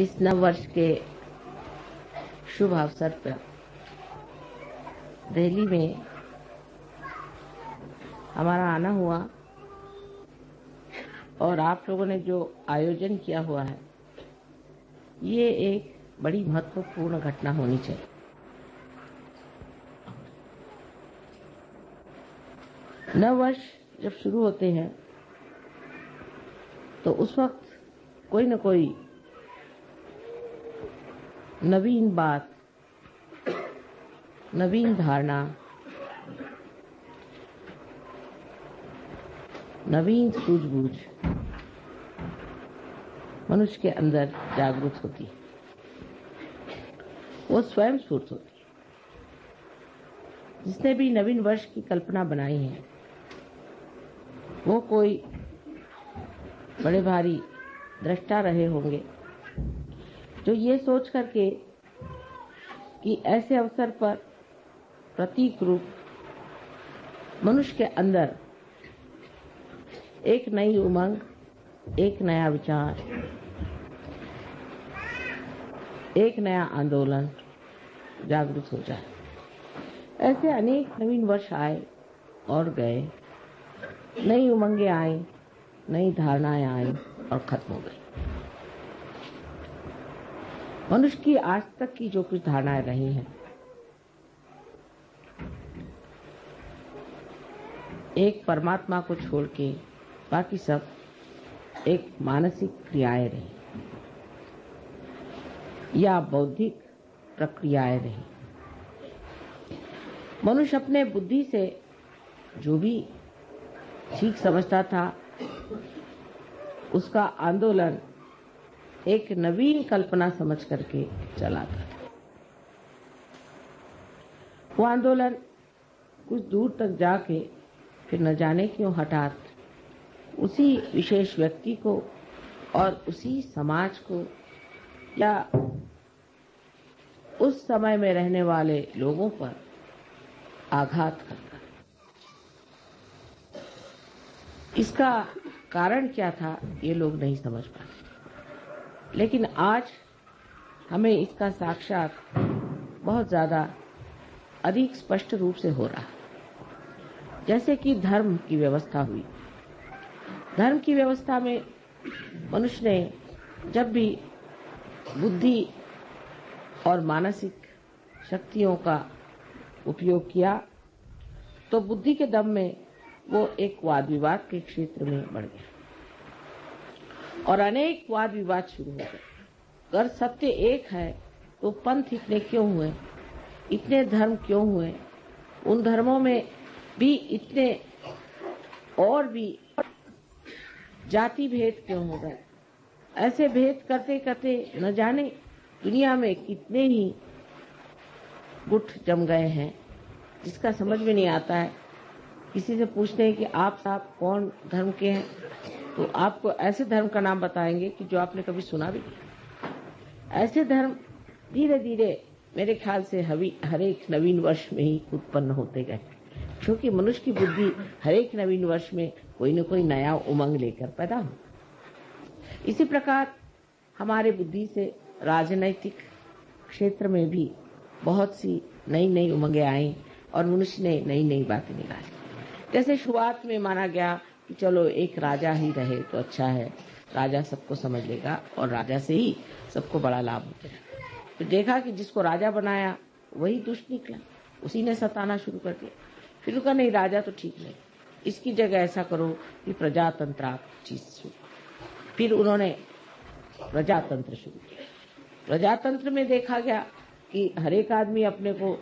इस नव वर्ष के शुभ अवसर पर दिल्ली में हमारा आना हुआ और आप लोगों ने जो आयोजन किया हुआ है, ये एक बड़ी महत्वपूर्ण घटना होनी चाहिए। नव वर्ष जब शुरू होते हैं तो उस वक्त कोई न कोई नवीन बात, नवीन धारणा, नवीन सूझबूझ मनुष्य के अंदर जागृत होती है। वो स्वयं स्फूर्त होती है। जिसने भी नवीन वर्ष की कल्पना बनाई है, वो कोई बड़े भारी दृष्टा रहे होंगे जो ये सोच करके कि ऐसे अवसर पर प्रतीक रूप मनुष्य के अंदर एक नई उमंग, एक नया विचार, एक नया आंदोलन जागृत हो जाए। ऐसे अनेक नवीन वर्ष आए और गए, नई उमंगें आई, नई धारणाएं आई और खत्म हो गई। मनुष्य की आज तक की जो कुछ धारणाएं रही हैं, एक परमात्मा को छोड़ के बाकी सब एक मानसिक क्रियाएं रही या बौद्धिक प्रक्रियाएं रही। मनुष्य अपने बुद्धि से जो भी ठीक समझता था, उसका आंदोलन एक नवीन कल्पना समझ करके चला था। वो आंदोलन कुछ दूर तक जाके फिर न जाने क्यों हठात उसी विशेष व्यक्ति को और उसी समाज को या उस समय में रहने वाले लोगों पर आघात करता। इसका कारण क्या था, ये लोग नहीं समझ पाए। लेकिन आज हमें इसका साक्षात बहुत ज्यादा अधिक स्पष्ट रूप से हो रहा है। जैसे कि धर्म की व्यवस्था हुई। धर्म की व्यवस्था में मनुष्य ने जब भी बुद्धि और मानसिक शक्तियों का उपयोग किया, तो बुद्धि के दम में वो एक वाद विवाद के क्षेत्र में बढ़ गया और अनेक वाद विवाद शुरू हो गए। अगर सत्य एक है तो पंथ इतने क्यों हुए, इतने धर्म क्यों हुए, उन धर्मों में भी इतने और भी जाति भेद क्यों हो गए। ऐसे भेद करते करते न जाने दुनिया में कितने ही गुट जम गए हैं, जिसका समझ में नहीं आता है। किसी से पूछते हैं कि आप साहब कौन धर्म के हैं, तो आपको ऐसे धर्म का नाम बताएंगे कि जो आपने कभी सुना भी नहीं। ऐसे धर्म धीरे धीरे मेरे ख्याल से हर एक नवीन वर्ष में ही उत्पन्न होते गए, क्योंकि मनुष्य की बुद्धि हर एक नवीन वर्ष में कोई न कोई नया उमंग लेकर पैदा हो। इसी प्रकार हमारे बुद्धि से राजनैतिक क्षेत्र में भी बहुत सी नई नई उमंगें आई और मनुष्य ने नई नई बातें निकाली। जैसे शुरुआत में माना गया कि चलो एक राजा ही रहे तो अच्छा है, राजा सबको समझ लेगा और राजा से ही सबको बड़ा लाभ होता है। तो देखा कि जिसको राजा बनाया वही दुष्ट निकला, उसी ने सताना शुरू कर दिया। फिर कहा नहीं, राजा तो ठीक नहीं, इसकी जगह ऐसा करो कि प्रजातंत्र आप चीज शुरू। फिर उन्होंने प्रजातंत्र शुरू किया। प्रजातंत्र में देखा गया कि हर एक आदमी अपने को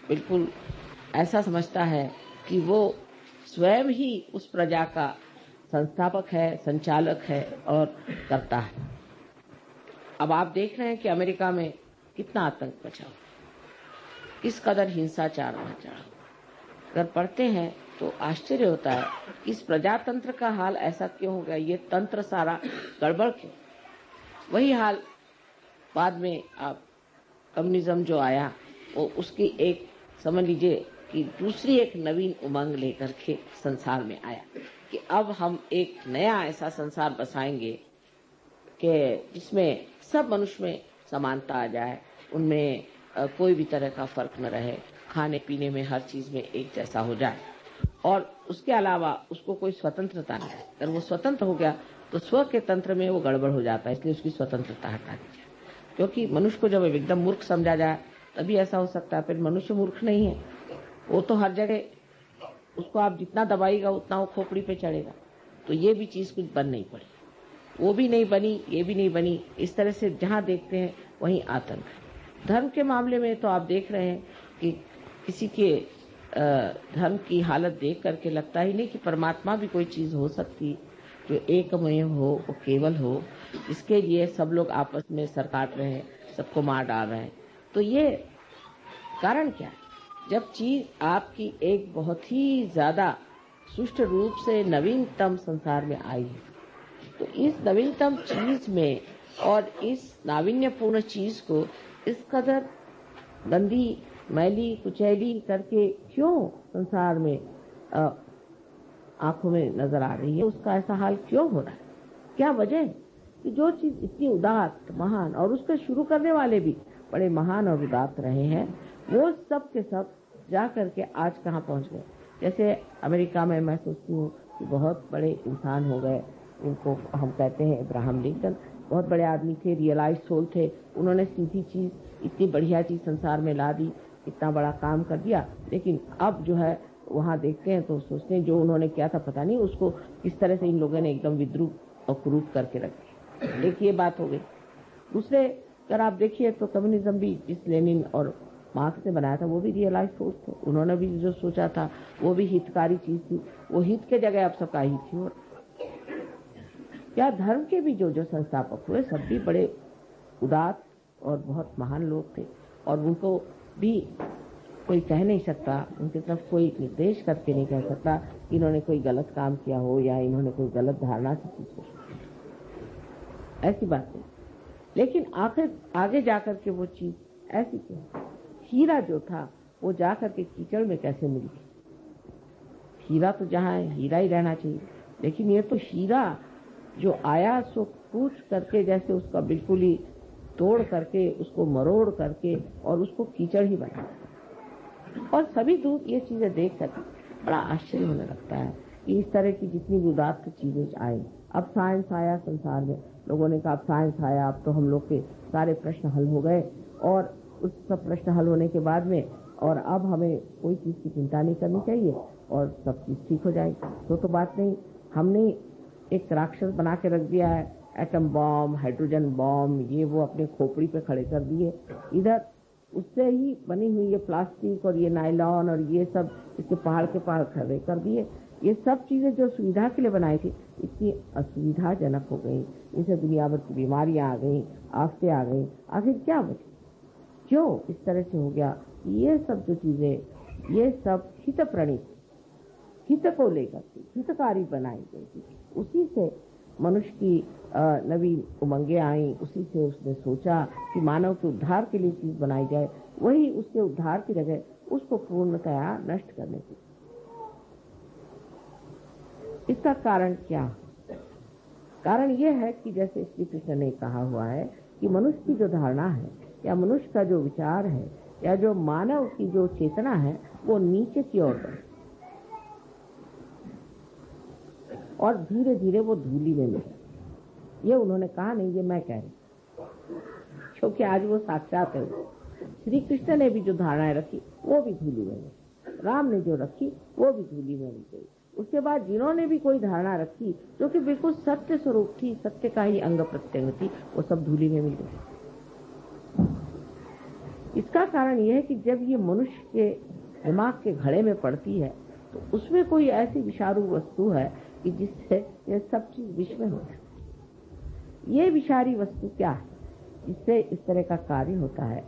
बिल्कुल ऐसा समझता है कि वो स्वयं ही उस प्रजा का संस्थापक है, संचालक है और करता है। अब आप देख रहे हैं कि अमेरिका में कितना आतंक मचा, किस कदर हिंसाचार मचा। अगर पढ़ते हैं तो आश्चर्य होता है, इस प्रजातंत्र का हाल ऐसा क्यों हो गया, ये तंत्र सारा गड़बड़ क्यों। वही हाल बाद में आप कम्युनिज्म जो आया, वो उसकी एक समझ लीजिए कि दूसरी एक नवीन उमंग लेकर के संसार में आया कि अब हम एक नया ऐसा संसार बसाएंगे जिसमें सब मनुष्य में समानता आ जाए, उनमें कोई भी तरह का फर्क न रहे, खाने पीने में हर चीज में एक जैसा हो जाए, और उसके अलावा उसको कोई स्वतंत्रता नहीं। अगर वो स्वतंत्र हो गया तो स्व के तंत्र में वो गड़बड़ हो जाता है, इसलिए उसकी स्वतंत्रता हटा दीजिए। क्योंकि मनुष्य को जब एकदम मूर्ख समझा जाए तभी ऐसा हो सकता है। फिर मनुष्य मूर्ख नहीं है, वो तो हर जगह, उसको आप जितना दबाएगा उतना वो खोपड़ी पे चढ़ेगा। तो ये भी चीज कुछ बन नहीं पड़ी, वो भी नहीं बनी, ये भी नहीं बनी। इस तरह से जहां देखते हैं वहीं आतंक है। धर्म के मामले में तो आप देख रहे हैं कि किसी के धर्म की हालत देख करके लगता ही नहीं कि परमात्मा भी कोई चीज हो सकती जो एकमय हो, वो केवल हो, इसके लिए सब लोग आपस में सर काट रहे हैं, सबको मार डाल रहे हैं। तो ये कारण क्या है? जब चीज आपकी एक बहुत ही ज्यादा सुष्ट रूप से नवीनतम संसार में आई है, तो इस नवीनतम चीज में और इस नाविन्यपूर्ण चीज को इस कदर गंदी, मैली, कुचैली करके क्यों संसार में आंखों में नजर आ रही है? उसका ऐसा हाल क्यों हो रहा है? क्या वजह है कि जो चीज इतनी उदात्त, महान, और उसके शुरू करने वाले भी बड़े महान और उदात्त रहे हैं, वो सब के सब जा करके आज कहाँ पहुंच गए? जैसे अमेरिका में मैं सोचती हूँ कि बहुत बड़े इंसान हो गए, उनको हम कहते हैं अब्राहम लिंकन, बहुत बड़े आदमी थे, रियलाइज सोल थे। उन्होंने सीधी चीज, इतनी बढ़िया चीज संसार में ला दी, इतना बड़ा काम कर दिया। लेकिन अब जो है वहाँ देखते हैं तो सोचते हैं जो उन्होंने किया था पता नहीं उसको किस तरह से इन लोगों ने एकदम विद्रूप और कुरूप करके रखे। एक ये बात हो गई। दूसरे अगर आप देखिए तो कम्युनिज्म भी जिस लेनिन और मार्क्स ने बनाया था वो भी रियलाइज सोच थे। उन्होंने भी जो सोचा था वो भी हितकारी चीज थी। वो हित के जगह अब सबका हित थी। और क्या धर्म के भी जो संस्थापक हुए सब भी बड़े उदात्त और बहुत महान लोग थे, और उनको भी कोई कह नहीं सकता, उनकी तरफ कोई निर्देश करके नहीं कह सकता कि इन्होंने कोई गलत काम किया हो या इन्होंने कोई गलत धारणा से चीज को, ऐसी बात नहीं। लेकिन आखिर आगे जाकर के वो चीज ऐसी क्यों? हीरा जो था वो जाकर के कीचड़ में कैसे मिल गई? हीरा तो जहाँ है हीरा ही रहना चाहिए, लेकिन ये तो हीरा जो आया सो कूच करके, जैसे उसका बिल्कुल ही तोड़ करके, उसको मरोड़ करके और उसको कीचड़ ही बना। और सभी दूर ये चीजें देख कर बड़ा आश्चर्य होने लगता है कि इस तरह की जितनी उदात्त चीजें आई। अब साइंस आया संसार में, लोगों ने कहा अब साइंस आया, अब तो हम लोग के सारे प्रश्न हल हो गए, और उस सब प्रश्न हल होने के बाद में और अब हमें कोई चीज की चिंता नहीं करनी चाहिए और सब चीज ठीक हो जाएगी। तो बात नहीं, हमने एक राक्षस बना के रख दिया है, एटम बॉम्ब, हाइड्रोजन बॉम्ब, ये वो अपने खोपड़ी पे खड़े कर दिए। इधर उससे ही बनी हुई ये प्लास्टिक और ये नायलॉन और ये सब इसके पहाड़ के पहाड़ खड़े कर दिए। ये सब चीजें जो सुविधा के लिए बनाई थी इतनी असुविधाजनक हो गई, इनसे दुनिया भर की बीमारियां आ गई, आफतें आ गई। आखिर क्या वजह, क्यों इस तरह से हो गया? ये सब जो चीजें, ये सब हित प्रणीत, हित को लेकर के हितकारी बनाई गई थी। उसी से मनुष्य की नवी उमंगें आई, उसी से उसने सोचा कि मानव के उद्धार के लिए चीज बनाई जाए, वही उसके उद्धार की जगह उसको पूर्णतया नष्ट करने की। इसका कारण क्या? कारण यह है कि जैसे श्री कृष्ण ने कहा हुआ है कि मनुष्य की जो धारणा है या मनुष्य का जो विचार है या जो मानव की जो चेतना है वो नीचे की ओर बढ़े और धीरे धीरे वो धूली में मिले। ये उन्होंने कहा नहीं, ये मैं कह रही, क्योंकि आज वो साक्षात है। श्री कृष्ण ने भी जो धारणाएं रखी वो भी धूली में गई, राम ने जो रखी वो भी धूली में मिल गई। उसके बाद जिन्होंने भी कोई धारणा रखी जो कि बिल्कुल सत्य स्वरूप थी, सत्य का ही अंग प्रत्यंग थी, वो सब धूली में मिल गई। इसका कारण यह है कि जब ये मनुष्य के दिमाग के घड़े में पड़ती है तो उसमें कोई ऐसी विषारू वस्तु है कि जिससे ये सब चीज विष में होता है। ये विषारी वस्तु क्या है जिससे इस तरह का कार्य होता है?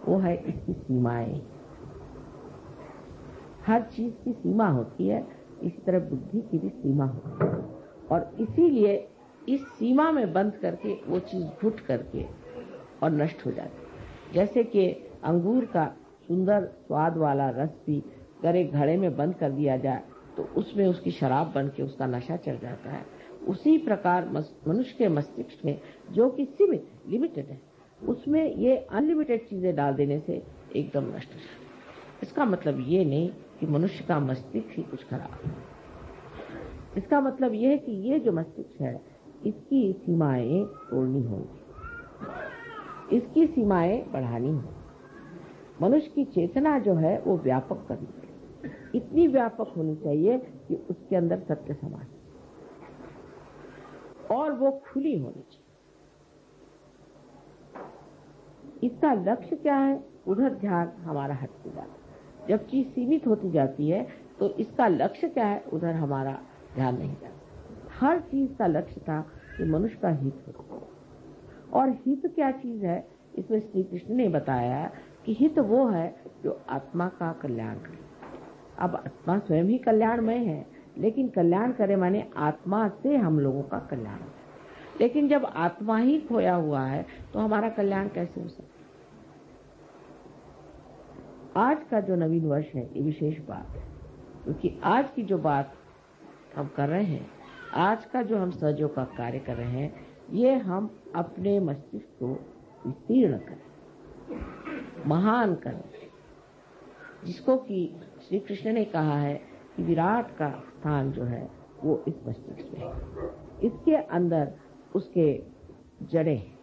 वो है इसकी सीमाएं। हर चीज की सीमा होती है, इसी तरह बुद्धि की भी सीमा होती है, और इसीलिए इस सीमा में बंद करके वो चीज घुट करके और नष्ट हो जाती है। जैसे कि अंगूर का सुंदर स्वाद वाला रस भी अगर एक घड़े में बंद कर दिया जाए तो उसमें उसकी शराब बन के उसका नशा चढ़ जाता है। उसी प्रकार मनुष्य के मस्तिष्क में, जो कि सीमित लिमिटेड है, उसमें ये अनलिमिटेड चीजें डाल देने से एकदम नष्ट हो जाए। इसका मतलब ये नहीं कि मनुष्य का मस्तिष्क ही कुछ खराब है। इसका मतलब ये है कि ये जो मस्तिष्क है, इसकी सीमाएं तोड़नी होंगी, इसकी सीमाएं बढ़ानी होंगी। मनुष्य की चेतना जो है वो व्यापक करनी चाहिए, इतनी व्यापक होनी चाहिए कि उसके अंदर सत्य समा जाए और वो खुली होनी चाहिए। इसका लक्ष्य क्या है? उधर ध्यान हमारा हटते जाता है। जब चीज सीमित होती जाती है तो इसका लक्ष्य क्या है? उधर हमारा ध्यान नहीं जाता। हर चीज का लक्ष्य था कि मनुष्य का हित हो। और हित क्या चीज है? इसमें श्री कृष्ण ने बताया कि हित वो है जो आत्मा का कल्याण करे। अब आत्मा स्वयं ही कल्याणमय है, लेकिन कल्याण करे माने आत्मा से हम लोगों का कल्याण हो। लेकिन जब आत्मा ही खोया हुआ है तो हमारा कल्याण कैसे हो सकता? आज का जो नवीन वर्ष है ये विशेष बात है, क्योंकि आज की जो बात हम कर रहे हैं, आज का जो हम सहयोग का कार्य कर रहे हैं, ये हम अपने मस्तिष्क को विस्तीर्ण करें, महान करें, जिसको कि श्री कृष्ण ने कहा है कि विराट का स्थान जो है वो इस मस्तिष्क में है। इसके अंदर उसके जड़ें हैं,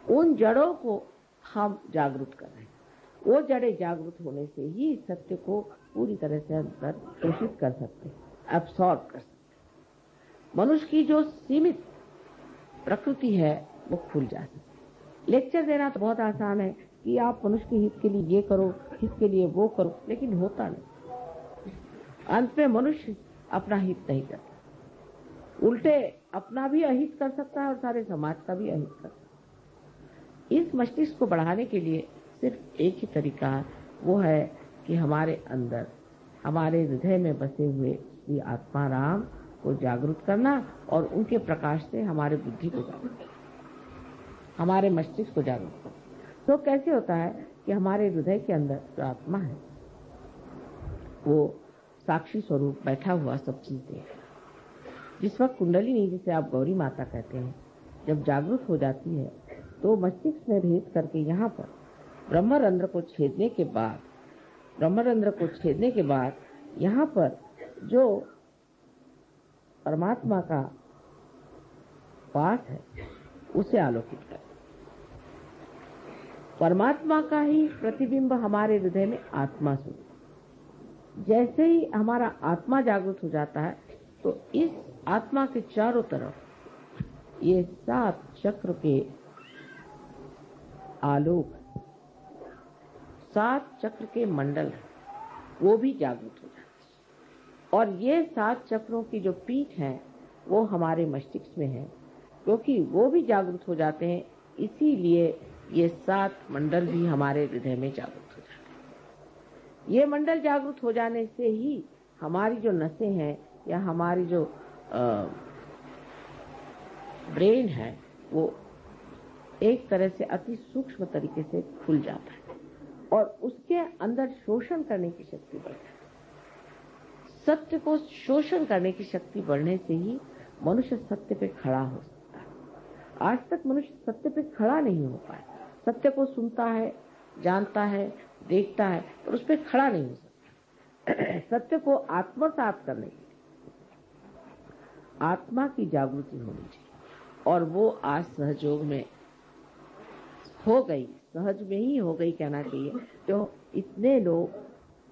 उन जड़ों को हम जागरूक कर रहे हैं। वो जड़ें जागरूक होने से ही सत्य को पूरी तरह से अंदर शोषित कर सकते हैं, एब्सॉर्ब कर सकते हैं। मनुष्य की जो सीमित प्रकृति है वो खुल जाती है। लेक्चर देना तो बहुत आसान है कि आप मनुष्य के हित के लिए ये करो, हित के लिए वो करो, लेकिन होता नहीं। अंत में मनुष्य अपना हित नहीं करता, उल्टे अपना भी अहित कर सकता है और सारे समाज का भी अहित कर सकता है। इस मस्तिष्क को बढ़ाने के लिए सिर्फ एक ही तरीका है, वो है कि हमारे अंदर, हमारे हृदय में बसे हुए श्री आत्मा राम को जागरूक करना और उनके प्रकाश से हमारे बुद्धि को जागरूक करना, हमारे मस्तिष्क को जागरूक करना। तो कैसे होता है कि हमारे हृदय के अंदर जो आत्मा है वो साक्षी स्वरूप बैठा हुआ सब चीज देख। जिस वक्त कुंडलिनी, जिसे आप गौरी माता कहते हैं, जब जागरूक हो जाती है तो मस्तिष्क में भेद करके यहाँ पर ब्रह्मरंध्र को छेदने के बाद यहाँ पर जो परमात्मा का वास है उसे आलोकित कर। परमात्मा का ही प्रतिबिंब हमारे हृदय में आत्मा से। जैसे ही हमारा आत्मा जागृत हो जाता है तो इस आत्मा के चारों तरफ ये 7 चक्र के आलोक, 7 चक्र के मंडल वो भी जागृत हो जाते हैं। और ये 7 चक्रों की जो पीठ है वो हमारे मस्तिष्क में है, क्योंकि वो भी जागृत हो जाते हैं, इसीलिए ये 7 मंडल भी हमारे हृदय में जागृत हो जाते हैं। ये मंडल जागृत हो जाने से ही हमारी जो नसें हैं या हमारी जो ब्रेन है वो एक तरह से अति सूक्ष्म तरीके से खुल जाता है और उसके अंदर शोषण करने की शक्ति बढ़ती है। सत्य को शोषण करने की शक्ति बढ़ने से ही मनुष्य सत्य पे खड़ा हो सकता है। आज तक मनुष्य सत्य पे खड़ा नहीं हो पाया। सत्य को सुनता है, जानता है, देखता है, पर उस पर खड़ा नहीं हो सकता। सत्य को आत्मसात करने के लिए आत्मा की जागृति होनी चाहिए और वो आज सहयोग में हो गई, सहज में ही हो गई कहना चाहिए। तो इतने लोग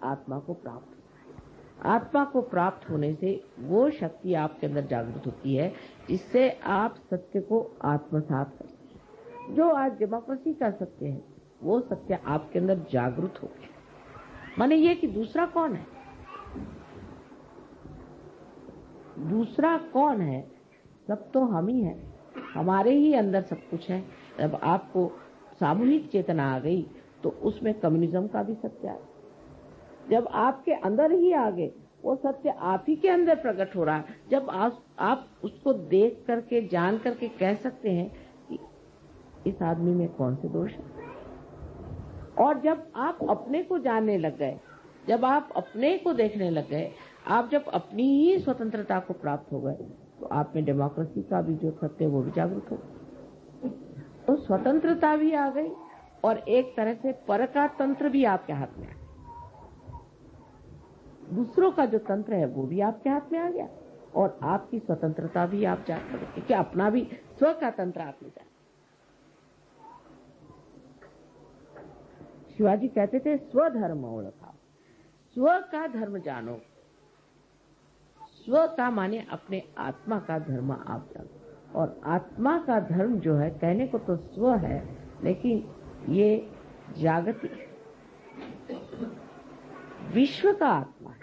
आत्मा को प्राप्त हो। आत्मा को प्राप्त होने से वो शक्ति आपके अंदर जागृत होती है जिससे आप सत्य को आत्मसात कर सकते हैं। जो आज डेमोक्रेसी का सत्य है वो सत्य आपके अंदर जागृत हो गया। माने ये कि दूसरा कौन है? दूसरा कौन है? सब तो हम ही हैं, हमारे ही अंदर सब कुछ है। जब आपको सामूहिक चेतना आ गई तो उसमें कम्युनिज्म का भी सत्य आ गया। जब आपके अंदर ही आ गए, वो सत्य आप ही के अंदर प्रकट हो रहा है। जब आप उसको देख करके, जान करके कह सकते हैं कि इस आदमी में कौन से दोष है। और जब आप अपने को जानने लग गए, जब आप अपने को देखने लग गए, आप जब अपनी ही स्वतंत्रता को प्राप्त हो गए, तो आप में डेमोक्रेसी का भी जो सत्य है वो भी जागृत हो। तो स्वतंत्रता भी आ गई और एक तरह से पर का तंत्र भी आपके हाथ में आ गया। दूसरों का जो तंत्र है वो भी आपके हाथ में आ गया और आपकी स्वतंत्रता भी आप जान पड़े, क्योंकि अपना भी स्व का तंत्र आपने जाना। शिवाजी कहते थे स्वधर्म ओळखाओ, स्व का धर्म जानो। स्व का माने अपने आत्मा का धर्म आप जानो। और आत्मा का धर्म जो है, कहने को तो स्व है, लेकिन ये जागतिक विश्व का आत्मा है।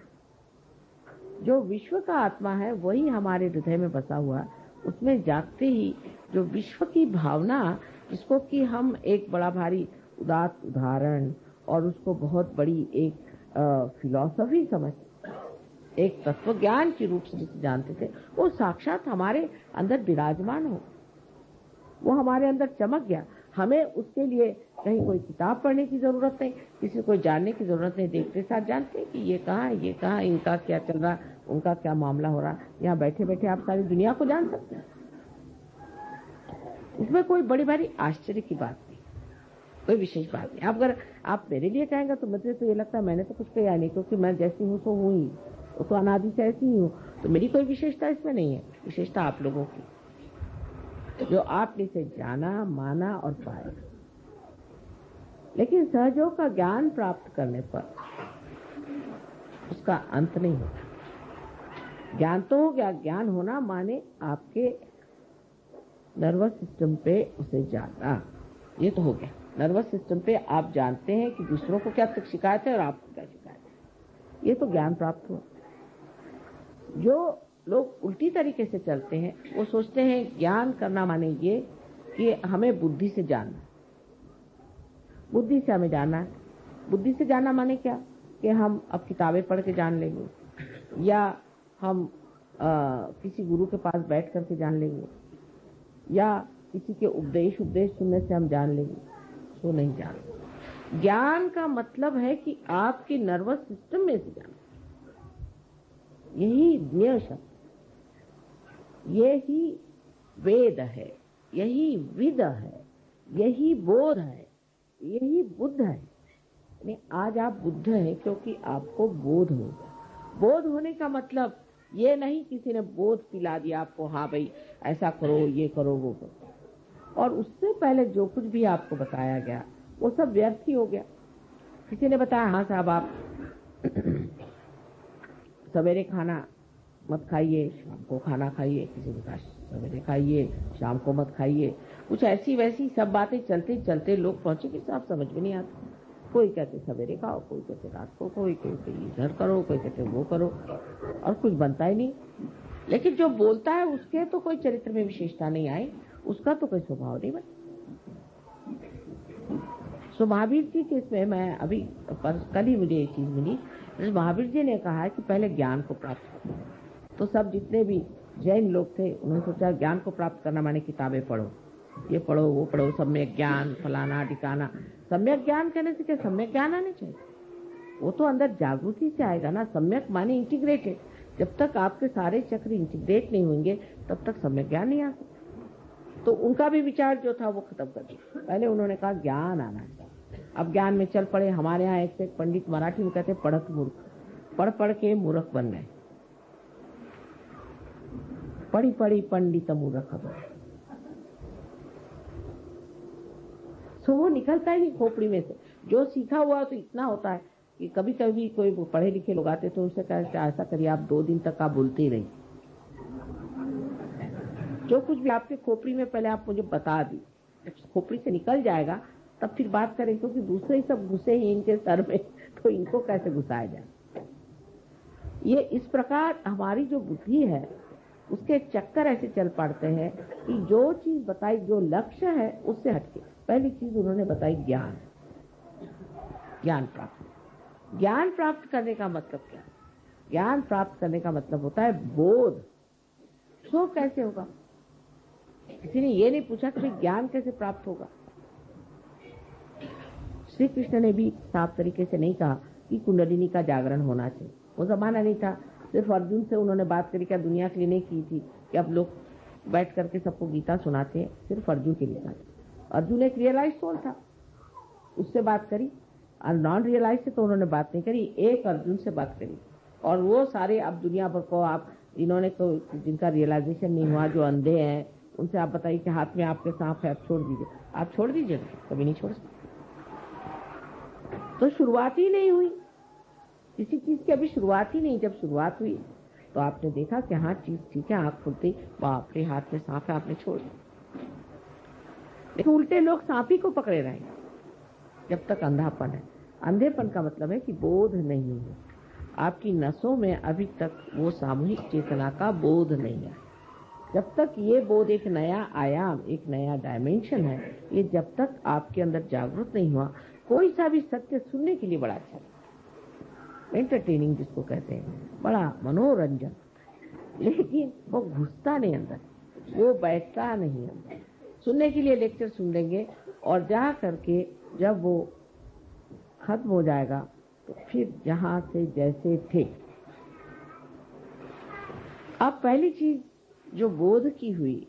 जो विश्व का आत्मा है वही हमारे हृदय में बसा हुआ है। उसमें जागते ही जो विश्व की भावना, जिसको कि हम एक बड़ा भारी उदात्त उदाहरण और उसको बहुत बड़ी एक फिलॉसफी समझ, एक तत्व ज्ञान के रूप से जिसे जानते थे, वो साक्षात हमारे अंदर विराजमान हो, वो हमारे अंदर चमक गया। हमें उसके लिए कहीं कोई किताब पढ़ने की जरूरत नहीं, किसी को जानने की जरूरत नहीं। देखते साथ जानते हैं कि ये कहाँ है, ये कहाँ, इनका क्या चल रहा, उनका क्या मामला हो रहा। यहाँ बैठे बैठे आप सारी दुनिया को जान सकते हैं। इसमें कोई बड़ी भारी आश्चर्य की बात नहीं, कोई विशेष बात नहीं। अगर आप मेरे लिए कहेंगे तो मुझे तो ये लगता है मैंने तो कुछ किया नहीं, क्योंकि मैं जैसी हूँ तो हूँ ही, वो तो अनादि से ऐसी ही हूँ, तो मेरी कोई विशेषता इसमें नहीं है। विशेषता आप लोगों की, जो आपने इसे जाना, माना और पाया। लेकिन सहयोग का ज्ञान प्राप्त करने पर उसका अंत नहीं होता। ज्ञान तो हो गया, ज्ञान होना माने आपके नर्वस सिस्टम पे उसे जाना, ये तो हो गया। नर्वस सिस्टम पे आप जानते हैं कि दूसरों को क्या शिकायत है और आपको क्या शिकायत है, ये तो ज्ञान प्राप्त हुआ। जो लोग उल्टी तरीके से चलते हैं वो सोचते हैं ज्ञान करना माने ये कि हमें बुद्धि से जानना, बुद्धि से हमें जानना। बुद्धि से जानना माने क्या कि हम अब किताबें पढ़ के जान लेंगे, या हम किसी गुरु के पास बैठ करके जान लेंगे, या किसी के उपदेश सुनने से हम जान लेंगे। तो नहीं जान। ज्ञान का मतलब है कि आपके नर्वस सिस्टम में से जाना। यही ज्ञेय शब्द, यही वेद है, यही विद है, यही बोध है, यही बुद्ध है। यानी आज आप बुद्ध हैं क्योंकि आपको बोध हो गया। बोध होने का मतलब ये नहीं किसी ने बोध पिला दिया आपको, हाँ भाई ऐसा करो, ये करो, वो करो, और उससे पहले जो कुछ भी आपको बताया गया वो सब व्यर्थ ही हो गया। किसी ने बताया हाँ साहब आप सवेरे खाना मत खाइए, शाम को खाना खाइए। किसी ने कहा सवेरे खाइए, शाम को मत खाइए। कुछ ऐसी वैसी सब बातें चलते चलते लोग पहुंचे कि साहब समझ में नहीं आता। कोई कहते सवेरे खाओ, कोई कहते रात को, कोई कहते इधर करो, कोई कहते वो करो, और कुछ बनता ही नहीं। लेकिन जो बोलता है उसके तो कोई चरित्र में विशेषता नहीं आई, उसका तो कोई स्वभाव नहीं बना। सो महावीर जी के इसमें मैं अभी कल ही मुझे एक चीज मिली। महावीर जी ने कहा है कि पहले ज्ञान को प्राप्त करो। तो सब जितने भी जैन लोग थे उन्होंने सोचा ज्ञान को प्राप्त करना माने किताबें पढ़ो, ये पढ़ो, वो पढ़ो, सम्यक ज्ञान फलाना ठिकाना। सम्यक ज्ञान कहने से क्या सम्यक ज्ञान आने चाहिए? वो तो अंदर जागृति से आएगा ना। सम्यक माने इंटीग्रेटेड। जब तक आपके सारे चक्र इंटीग्रेट नहीं होंगे तब तक सम्यक ज्ञान नहीं आ सकता। तो उनका भी विचार जो था वो खत्म कर दिया। पहले उन्होंने कहा ज्ञान आना चाहिए। अब ज्ञान में चल पड़े। हमारे यहाँ एक से एक पंडित मराठी में कहते पढ़त मूर्ख, पढ़ पढ़ के मूर्ख बन गए। पढ़ी पढ़ी पंडित मूर्ख बन। तो वो निकलता ही नहीं खोपड़ी में से। जो सीखा हुआ तो इतना होता है कि कभी कभी कोई पढ़े लिखे लोग आते तो उनसे कहते ऐसा करिए आप 2 दिन तक आप बोलते ही रहिए, जो कुछ भी आपके खोपड़ी में पहले आप मुझे बता दी। खोपड़ी से निकल जाएगा तब फिर बात करें, क्योंकि दूसरे ही सब घुसे ही इनके सर में, तो इनको कैसे घुसाया जाए। ये इस प्रकार हमारी जो बुद्धि है उसके चक्कर ऐसे चल पड़ते हैं कि जो चीज बताई, जो लक्ष्य है उससे हटके। पहली चीज उन्होंने बताई ज्ञान, ज्ञान प्राप्त। ज्ञान प्राप्त करने का मतलब क्या? ज्ञान प्राप्त करने का मतलब होता है बोध। सो कैसे होगा? किसी ने ये नहीं पूछा कि ज्ञान कैसे प्राप्त होगा। श्री कृष्ण ने भी साफ तरीके से नहीं कहा कि कुंडलिनी का जागरण होना चाहिए। वो जमाना नहीं था। सिर्फ अर्जुन से उन्होंने बात करी, क्या दुनिया के लिए नहीं की थी। कि अब लोग बैठ करके सबको गीता सुनाते हैं, सिर्फ अर्जुन के लिए सुनाते। अर्जुन एक रियलाइज सोल था, उससे बात करी, और नॉन रियलाइज से तो उन्होंने बात नहीं करी, एक अर्जुन से बात करी। और वो सारे अब दुनिया भर को आप इन्होंने तो जिनका रियलाइजेशन नहीं हुआ, जो अंधे हैं, उनसे आप बताइए कि हाथ में आपके सांप है, आप छोड़ दीजिए, आप छोड़ दीजिए, कभी नहीं छोड़ सकते। तो शुरुआत ही नहीं हुई किसी चीज की, अभी शुरुआत ही नहीं। जब शुरुआत हुई तो आपने देखा कि हाँ चीज ठीक है, आंख खुलती, बाप रे हाथ में सांप है, आपने छोड़ दिया। लेकिन उल्टे लोग सांप ही को पकड़े रहेंगे जब तक अंधापन है। अंधेपन का मतलब है कि बोध नहीं है, आपकी नसों में अभी तक वो सामूहिक चेतना का बोध नहीं है। जब तक ये बोध एक नया आयाम, एक नया डायमेंशन है, ये जब तक आपके अंदर जागृत नहीं हुआ, कोई सा भी सत्य सुनने के लिए बड़ा अच्छा, एंटरटेनिंग जिसको कहते हैं, बड़ा मनोरंजन, लेकिन वो घुसता नहीं अंदर, वो बैठता नहीं अंदर। सुनने के लिए लेक्चर सुन लेंगे और जा करके जब वो खत्म हो जाएगा तो फिर जहां से जैसे थे। अब पहली चीज जो बोध की हुई,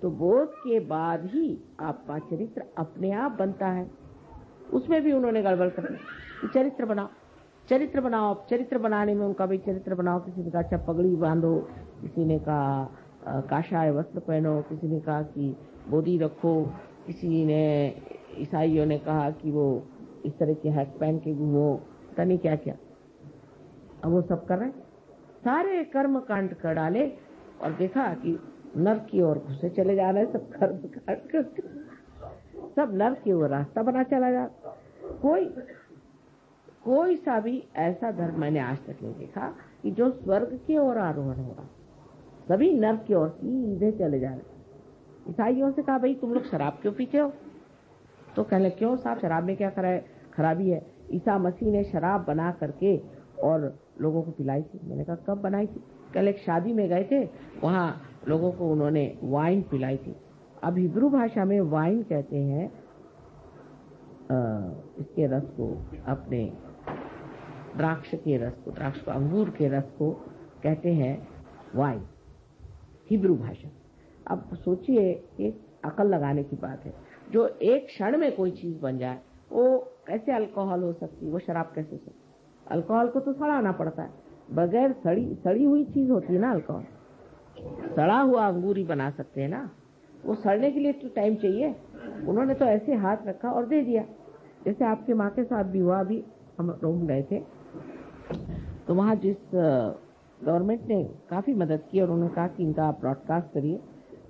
तो बोध के बाद ही आपका चरित्र अपने आप बनता है। उसमें भी उन्होंने गड़बड़ कर दी, चरित्र बनाओ, चरित्र बनाओ। चरित्र बनाने में उनका भी चरित्र बनाओ, किसी ने कहा अच्छा पगड़ी बांधो, किसी ने कहा काशाय वस्त्र पहनो, किसी ने कहा कि बोधी रखो, किसी ने ईसाइयों ने कहा कि वो इस तरह के हैट पहन के घूमो, पता नहीं क्या क्या। अब वो सब कर रहे हैं, सारे कर्म कांड कर डाले और देखा कि नर्क की ओर घुसे चले जा रहे हैं, सब कर्म कांड करके सब नर्क की ओर रास्ता बना चला जा। कोई सा भी ऐसा धर्म मैंने आज तक नहीं देखा कि जो स्वर्ग की ओर आरोहण हो रहा, सभी नर्क की ओर सीधे चले जा रहे। ईसाइयों से कहा भाई तुम लोग शराब क्यों पीते हो? तो कहने क्यों साहब, शराब में क्या खराबी है? ईसा मसीह ने शराब बना करके और लोगों को पिलाई थी। मैंने कहा कब बनाई थी? कल एक शादी में गए थे, वहां लोगों को उन्होंने वाइन पिलाई थी। अब हिब्रू भाषा में वाइन कहते हैं इसके रस को, अपने द्राक्ष के रस को, द्राक्ष को, अंगूर के रस को कहते हैं वाइन, हिब्रू भाषा। अब सोचिए, एक अकल लगाने की बात है, जो एक क्षण में कोई चीज बन जाए, वो कैसे अल्कोहल हो सकती है, वो शराब कैसे हो सकती? अल्कोहल को तो सड़ाना पड़ता है, बगैर सड़ी हुई चीज होती है ना अल्कोहल। सड़ा हुआ अंगूर ही बना सकते हैं ना, वो सड़ने के लिए तो टाइम चाहिए। उन्होंने तो ऐसे हाथ रखा और दे दिया। जैसे आपके माँ के साथ भी हुआ, अभी हम रोम गए थे, तो वहाँ जिस गवर्नमेंट ने काफी मदद की और उन्होंने कहा कि इनका आप ब्रॉडकास्ट करिए,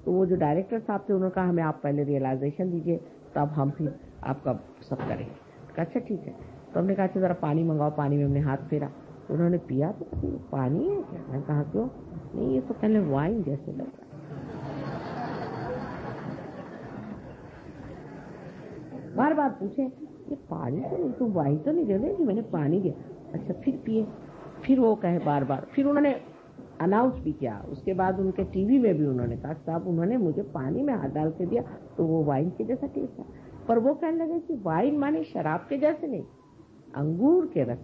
तो वो जो डायरेक्टर साहब थे उन्होंने कहा हमें आप पहले रियलाइजेशन दीजिए, तब हम फिर आपका सब करेंगे। अच्छा ठीक है, तो हमने कहा अच्छा जरा पानी मंगाओ। पानी में हमने हाथ फेरा, उन्होंने पिया तो पानी है क्या? मैंने कहा क्यों? नहीं, ये तो पहले वाइन जैसे लग रहा। बार बार पूछे ये पानी तो नहीं, तुम वाइन तो नहीं दे रहे? कि मैंने पानी दिया। अच्छा फिर पिए, फिर वो कहे बार बार, फिर उन्होंने अनाउंस भी किया। उसके बाद उनके टीवी में भी उन्होंने कहा साहब उन्होंने मुझे पानी में हाथ डाल के दिया तो वो वाइन के जैसा टेस्ट था। पर वो कहने लगे कि वाइन माने शराब के जैसे नहीं, अंगूर के रस।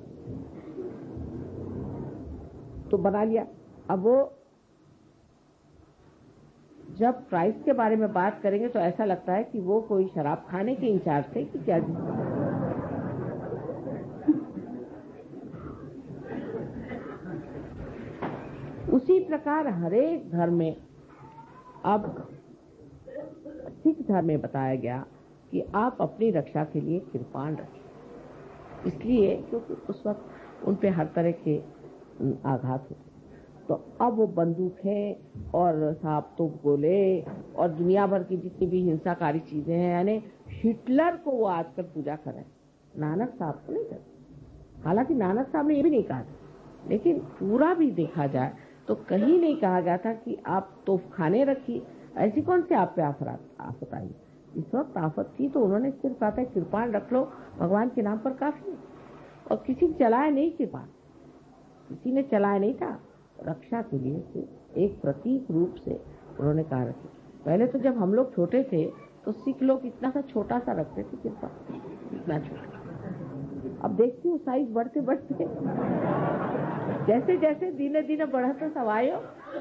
तो बना लिया। अब वो जब प्राइस के बारे में बात करेंगे तो ऐसा लगता है कि वो कोई शराब खाने के इंचार्ज थे कि क्या। उसी प्रकार हरेक धर्म में, अब सिख धर्म में बताया गया कि आप अपनी रक्षा के लिए कृपाण रखें, इसलिए क्योंकि उस वक्त उन पे हर तरह के आघात होते। तो अब वो बंदूकें और सांप तो गोले और दुनिया भर की जितनी भी हिंसाकारी चीजें हैं, यानी हिटलर को वो आजकल पूजा कर रहे हैं, नानक साहब को नहीं करते। हालांकि नानक साहब ने ये भी नहीं कहा, लेकिन पूरा भी देखा जाए तो कहीं नहीं कहा गया था कि आप तोपखाने रखिए। ऐसी कौन सी आप पे आफत आई? इस वक्त आफत थी तो उन्होंने सिर्फ कहा था कृपाण रख लो, भगवान के नाम पर काफी है। और किसी ने चलाया नहीं कृपाण, किसी ने चलाया नहीं था। रक्षा के लिए एक प्रतीक रूप से उन्होंने कहा रखी। पहले तो जब हम लोग छोटे थे तो सिख लोग इतना सा छोटा सा रखते थे कृपा, इतना छोटा। अब देखती हूँ साइज बढ़ते बढ़ते जैसे जैसे दिने दिने बढ़ते सवायो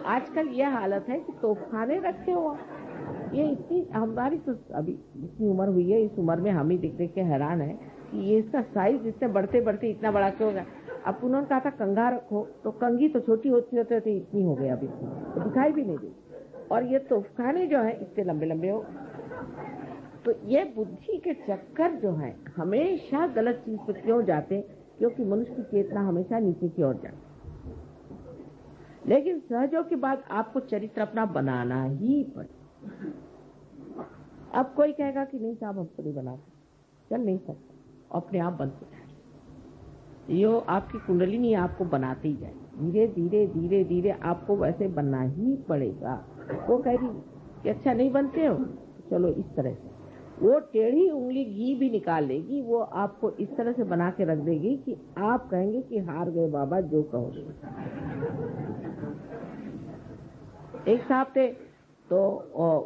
आजकल ये हालत है कि तोपखाने रखे हो। ये इतनी हमारी तो अभी जितनी उम्र हुई है, इस उम्र में हम ही देख देख के हैरान है कि ये इसका साइज इससे बढ़ते बढ़ते इतना बड़ा क्यों होगा। अब उन्होंने कहा था कंघा रखो, तो कंघी तो छोटी होती होते होते इतनी हो गई, अभी तो दिखाई भी नहीं दी। और ये तोपखाने जो है इतने लंबे लंबे हो। तो ये बुद्धि के चक्कर जो है हमेशा गलत चीज पे क्यों जाते, क्योंकि मनुष्य की चेतना हमेशा नीचे की ओर जाती। लेकिन सहयोग के बाद आपको चरित्र अपना बनाना ही पड़े। अब कोई कहेगा कि नहीं साहब हमको नहीं बना, चल नहीं सकता, अपने आप बनते जाए। यो आपकी कुंडली नहीं आपको बनाते ही जाए, धीरे धीरे धीरे धीरे आपको वैसे बनना ही पड़ेगा। वो कहेगी कि अच्छा नहीं बनते हो, चलो इस तरह से वो टेढ़ी उंगली घी भी निकाल लेगी, वो आपको इस तरह से बना के रख देगी कि आप कहेंगे कि हार गए बाबा, जो कहो। एक साहब थे, तो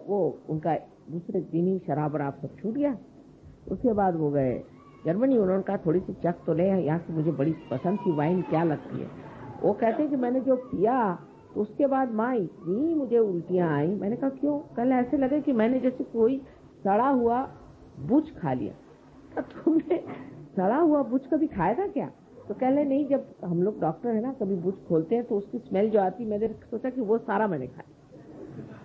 वो उनका दूसरे दिन ही शराब वराब सब छूट गया। उसके बाद वो गए जर्मनी। उन्होंने कहा थोड़ी सी चख तो ले, यहाँ की मुझे बड़ी पसंद थी वाइन, क्या लगती है। वो कहते कि मैंने जो पिया तो उसके बाद माँ इतनी मुझे उल्टियाँ आई। मैंने कहा क्यों? कल ऐसे लगे कि मैंने जैसे कोई सड़ा हुआ बुझ खा लिया। तो तुमने सड़ा हुआ बुझ कभी खाया था क्या? तो कह ले नहीं, जब हम लोग डॉक्टर है ना, कभी बुझ खोलते हैं तो उसकी स्मेल जो आती, मैंने सोचा कि वो सारा मैंने खाया।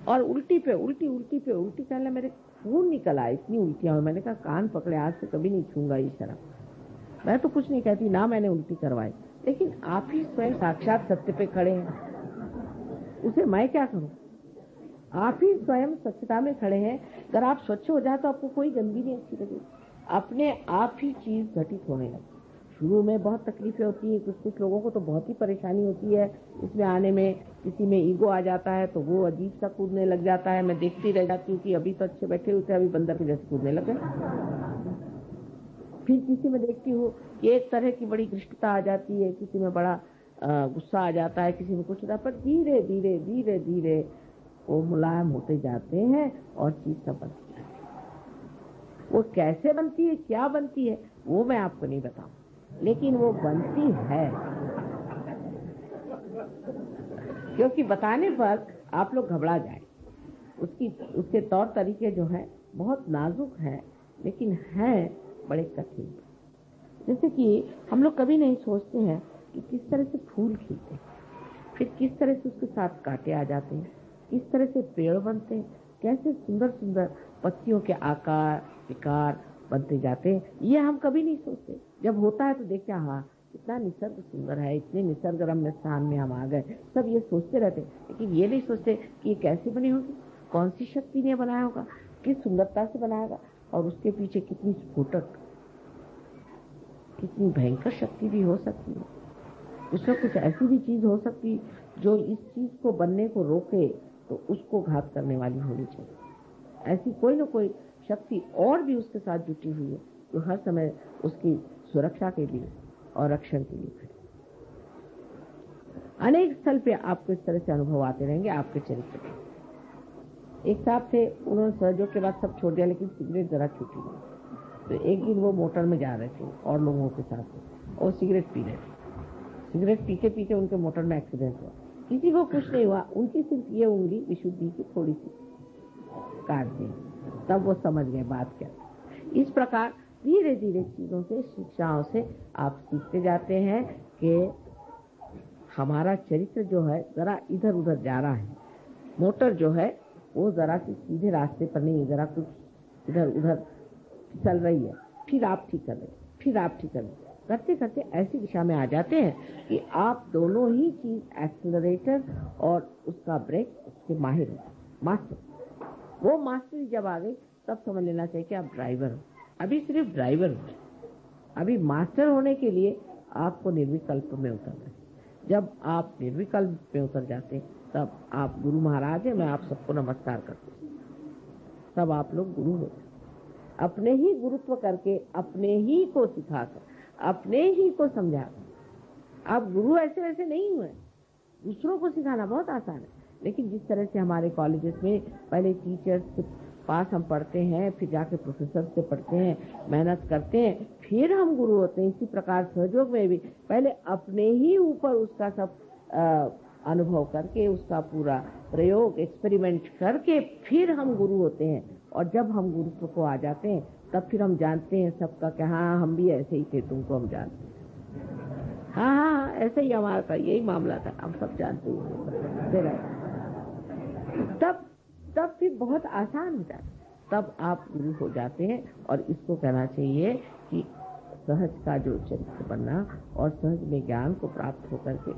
और उल्टी पे उल्टी, उल्टी पे उल्टी, कह ले मेरे खून निकल आया, इतनी उल्टियां हुई। मैंने कहा कान पकड़े, आज से कभी नहीं छूंगा ये शराब। मैं तो कुछ नहीं कहती ना, मैंने उल्टी करवाई, लेकिन आप ही स्वयं साक्षात सत्य पे खड़े हैं, उसे मैं क्या करूं? आप ही स्वयं स्वच्छता में खड़े हैं। अगर आप स्वच्छ हो जाए तो आपको कोई गंदगी नहीं अच्छी लगेगी, अपने आप ही चीज घटित होने लगती। शुरू में बहुत तकलीफें होती है, कुछ लोगों को तो बहुत ही परेशानी होती है इसमें आने में। किसी में ईगो आ जाता है तो वो अजीब सा कूदने लग जाता है। मैं देखती रह जाती हूँ कि अभी तो अच्छे बैठे हुए थे, अभी बंदर के जैसे कूदने लगे। फिर किसी में देखती हूँ कि एक तरह की बड़ी घृष्टता आ जाती है, किसी में बड़ा गुस्सा आ जाता है, किसी में कुछ होता है। पर धीरे धीरे धीरे धीरे वो मुलायम होते जाते हैं और चीज सब बनती है। वो कैसे बनती है, क्या बनती है, वो मैं आपको नहीं बताऊं, लेकिन वो बनती है। क्योंकि बताने पर आप लोग घबरा जाए। उसके तौर तरीके जो है बहुत नाजुक है, लेकिन है बड़े कठिन। जैसे कि हम लोग कभी नहीं सोचते हैं कि किस तरह से फूल खिलते हैं, फिर किस तरह से उसके साथ कांटे आ जाते हैं, किस तरह से पेड़ बनते हैं, कैसे सुंदर सुंदर पत्तियों के आकार विकार बनते जाते हैं। ये हम कभी नहीं सोचते। जब होता है तो देखते हैं हाँ इतना निसर्ग सुंदर है, इतने निसर्ग रम्य स्थान में हम आ गए, सब ये सोचते रहते। लेकिन ये नहीं सोचते कि ये कैसे बनी होगी, कौन सी शक्ति ने बनाया होगा, किस सुंदरता से बनाएगा, और उसके पीछे कितनी स्फोटक, कितनी भयंकर शक्ति भी हो सकती है। उसमें कुछ ऐसी भी चीज हो सकती जो इस चीज को बनने को रोके, तो उसको घात करने वाली होनी चाहिए। ऐसी कोई न कोई शक्ति और भी उसके साथ जुटी हुई है जो हर समय उसकी सुरक्षा के लिए और रक्षण के लिए खड़ी। अनेक स्थल पे आपको इस तरह से अनुभव आते रहेंगे आपके चरित्र में। एक साहब थे, उन्होंने सहयोग के बाद सब छोड़ दिया, लेकिन सिगरेट जरा छूटी नहीं। तो एक दिन वो मोटर में जा रहे थे और लोगों के साथ, और सिगरेट पी रहे थे। सिगरेट पीते पीते उनके मोटर में एक्सीडेंट हुआ। किसी को कुछ नहीं हुआ, उनकी सिर्फ ये उंगली विशुद्धि की थोड़ी सी काट दी। तब वो समझ गए बात क्या। इस प्रकार धीरे धीरे चीजों से, शिक्षाओं से आप सीखते जाते हैं कि हमारा चरित्र जो है जरा इधर उधर जा रहा है। मोटर जो है वो जरा सी सीधे रास्ते पर नहीं, जरा कुछ इधर उधर चल रही है। फिर आप ठीक कर रहे, फिर आप ठीक कर रहे, करते करते ऐसी दिशा में आ जाते हैं कि आप दोनों ही चीज, एक्सीलरेटर और उसका ब्रेक, उसके माहिर हो, मास्टर। वो मास्टरी जब आ गई तब समझ लेना चाहिए कि आप ड्राइवर हो। अभी सिर्फ ड्राइवर हो, अभी मास्टर होने के लिए आपको निर्विकल्प में उतरना है। जब आप निर्विकल्प में उतर जाते तब आप गुरु महाराज हैं, मैं आप सबको नमस्कार करती हूँ। तब आप लोग गुरु हो, अपने ही गुरुत्व करके, अपने ही को सिखाकर, अपने ही को समझाकर। आप गुरु ऐसे वैसे नहीं हुए। दूसरों को सिखाना बहुत आसान है, लेकिन जिस तरह से हमारे कॉलेजेस में पहले टीचर्स के पास हम पढ़ते हैं, फिर जाके प्रोफेसर से पढ़ते हैं, मेहनत करते हैं, फिर हम गुरु होते हैं। इसी प्रकार सहयोग में भी पहले अपने ही ऊपर उसका सब अनुभव करके, उसका पूरा प्रयोग एक्सपेरिमेंट करके फिर हम गुरु होते हैं। और जब हम गुरुत्व को आ जाते हैं तब फिर हम जानते हैं सबका कि हाँ हम भी ऐसे ही थे, तुमको हम जानते हैं। हाँ, ऐसे ही हमारा था, यही मामला था, हम सब जानते हैं। तब फिर बहुत आसान हो जाता है, तब आप गुरु हो जाते हैं। और इसको कहना चाहिए कि सहज का जो चरित्र बनना और सहज में ज्ञान को प्राप्त होकर के